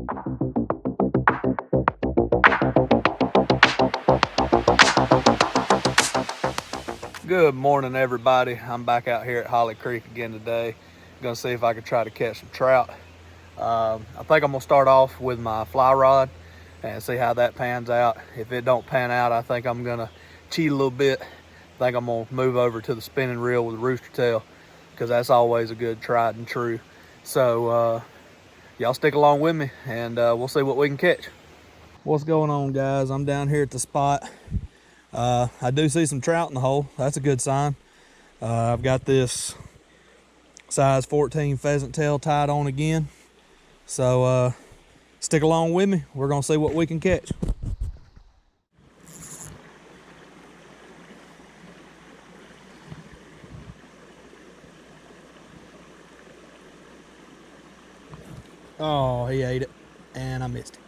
Good morning, everybody. I'm back out here at Holly Creek again today. Gonna see if I can try to catch some trout. I think I'm gonna start off with my fly rod and see how that pans out. If it don't pan out, I think I'm gonna cheat a little bit. I think I'm gonna move over to the spinning reel with rooster tail because that's always a good tried and true. So y'all stick along with me and we'll see what we can catch. What's going on, guys? I'm down here at the spot. I do see some trout in the hole. That's a good sign. I've got this size 14 pheasant tail tied on again. So stick along with me. We're gonna see what we can catch. Oh, he ate it and I missed it.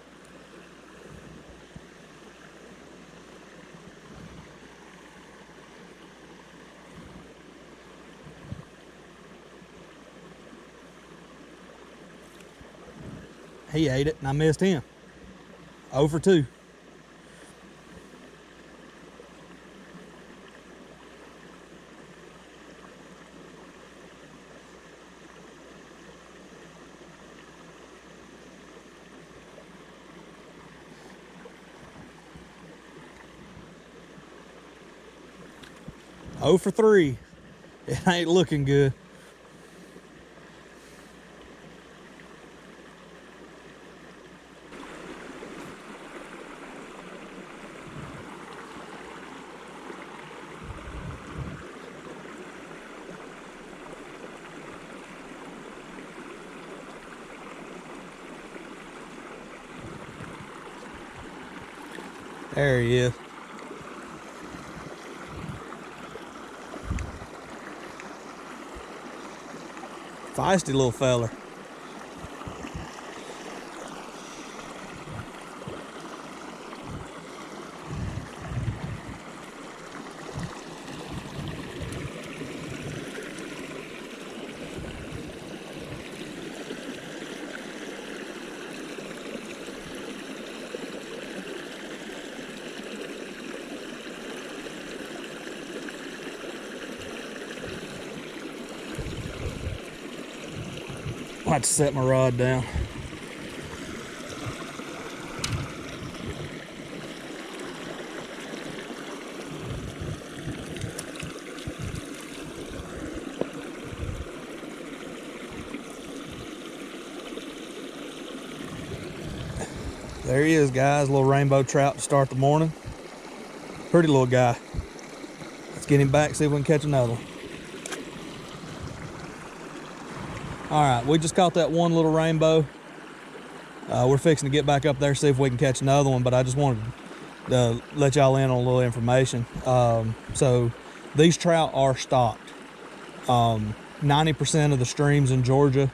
He ate it and I missed him. 0 for 2. Oh for 3. It ain't looking good. There he is. Feisty little feller. I'll have to set my rod down. There he is, guys. Little rainbow trout to start the morning. Pretty little guy. Let's get him back, see if we can catch another one. All right, we just caught that one little rainbow. We're fixing to get back up there, see if we can catch another one, but I just wanted to let y'all in on a little information. So these trout are stocked. 90% of the streams in Georgia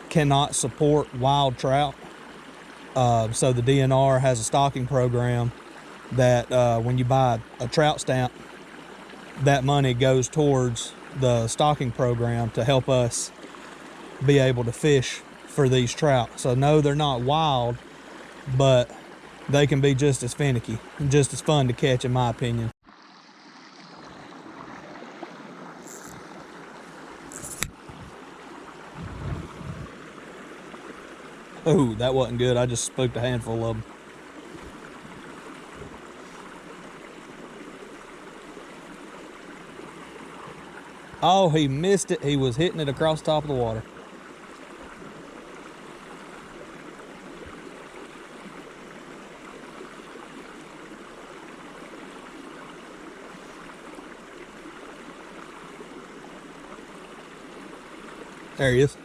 cannot support wild trout. So the DNR has a stocking program that when you buy a trout stamp, that money goes towards the stocking program to help us be able to fish for these trout. So no, they're not wild, but they can be just as finicky and just as fun to catch, in my opinion. Oh, that wasn't good. I just spooked a handful of them. Oh, he missed it. He was hitting it across the top of the water. There he is.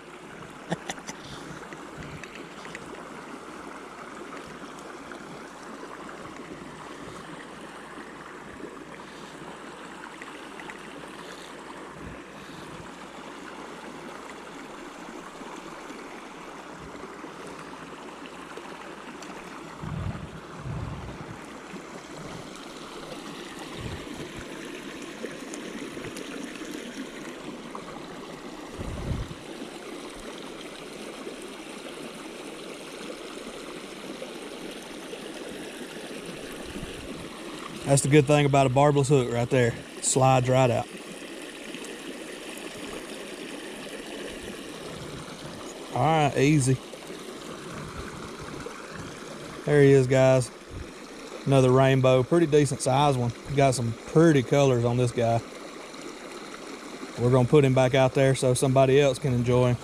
That's the good thing about a barbless hook right there. Slides right out. All right, easy. There he is, guys. Another rainbow, pretty decent size one. Got some pretty colors on this guy. We're gonna put him back out there so somebody else can enjoy him.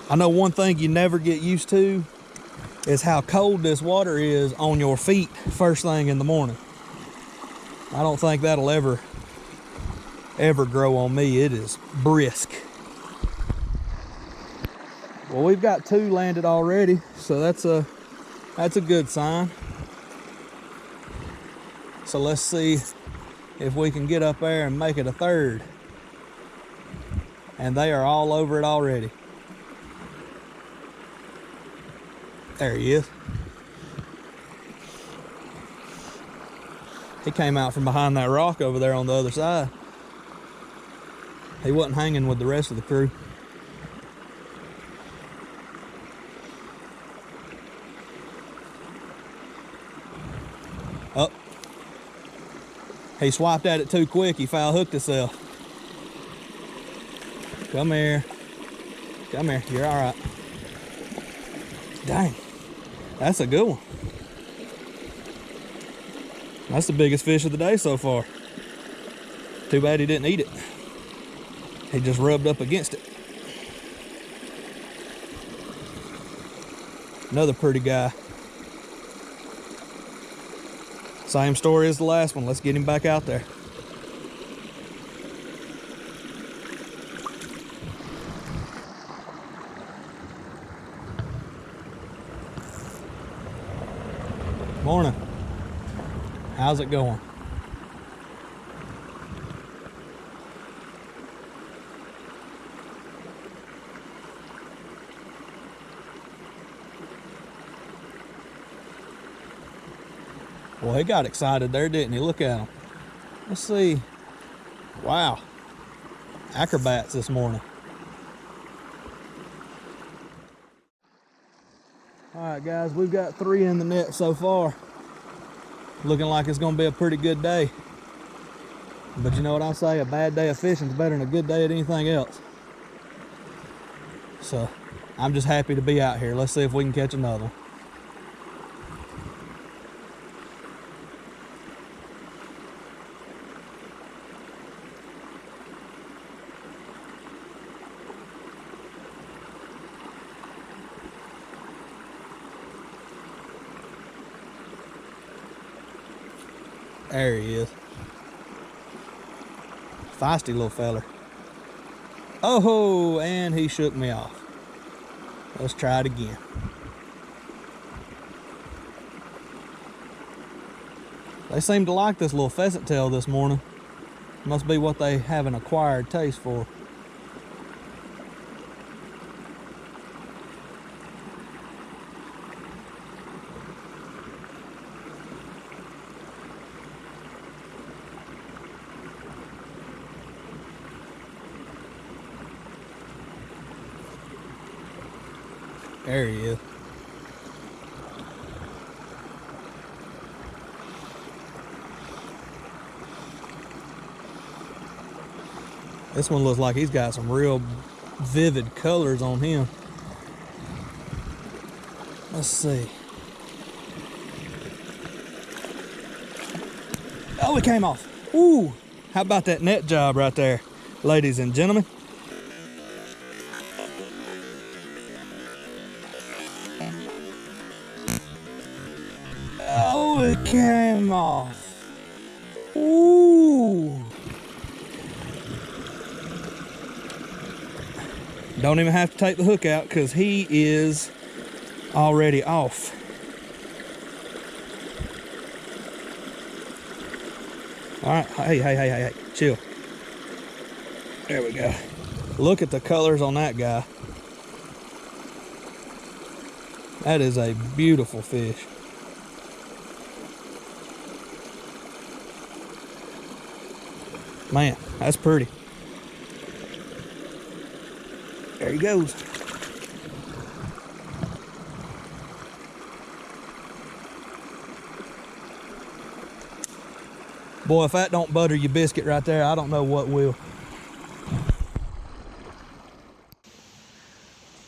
I know one thing you never get used to is how cold this water is on your feet first thing in the morning. I don't think that'll ever grow on me. It is brisk. Well, we've got 2 landed already, so that's a good sign. So let's see if we can get up there and make it a 3rd. And they are all over it already. There he is. He came out from behind that rock over there on the other side. He wasn't hanging with the rest of the crew. Oh. He swiped at it too quick. He foul hooked himself. Come here. Come here. You're all right. Dang. That's a good one. That's the biggest fish of the day so far. Too bad he didn't eat it. He just rubbed up against it. Another pretty guy. Same story as the last one. Let's get him back out there. Morning. How's it going? Well, he got excited there, didn't he? Look at him. Let's see. Wow. Acrobats this morning. All right, guys, we've got 3 in the net so far. Looking like it's gonna be a pretty good day. But you know what I say, a bad day of fishing is better than a good day at anything else. So I'm just happy to be out here. Let's see if we can catch another one. There he is. Feisty little feller. Oh, and he shook me off. Let's try it again. They seem to like this little pheasant tail this morning. Must be what they have an acquired taste for. There he is. This one looks like he's got some real vivid colors on him. Let's see. Oh, it came off. Ooh, how about that net job right there, ladies and gentlemen? Oh, it came off. Ooh. Don't even have to take the hook out because he is already off. All right, hey, chill. There we go. Look at the colors on that guy. That is a beautiful fish. Man, that's pretty. There he goes. Boy, if that don't butter your biscuit right there, I don't know what will.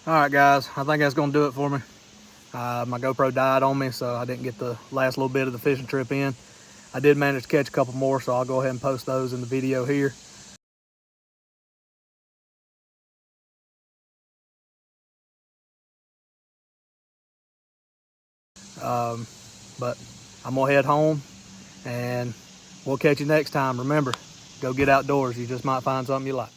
All right, guys, I think that's gonna do it for me. My GoPro died on me, so I didn't get the last little bit of the fishing trip in. I did manage to catch a couple more, so I'll go ahead and post those in the video here. But I'm gonna head home and we'll catch you next time. Remember, go get outdoors. You just might find something you like.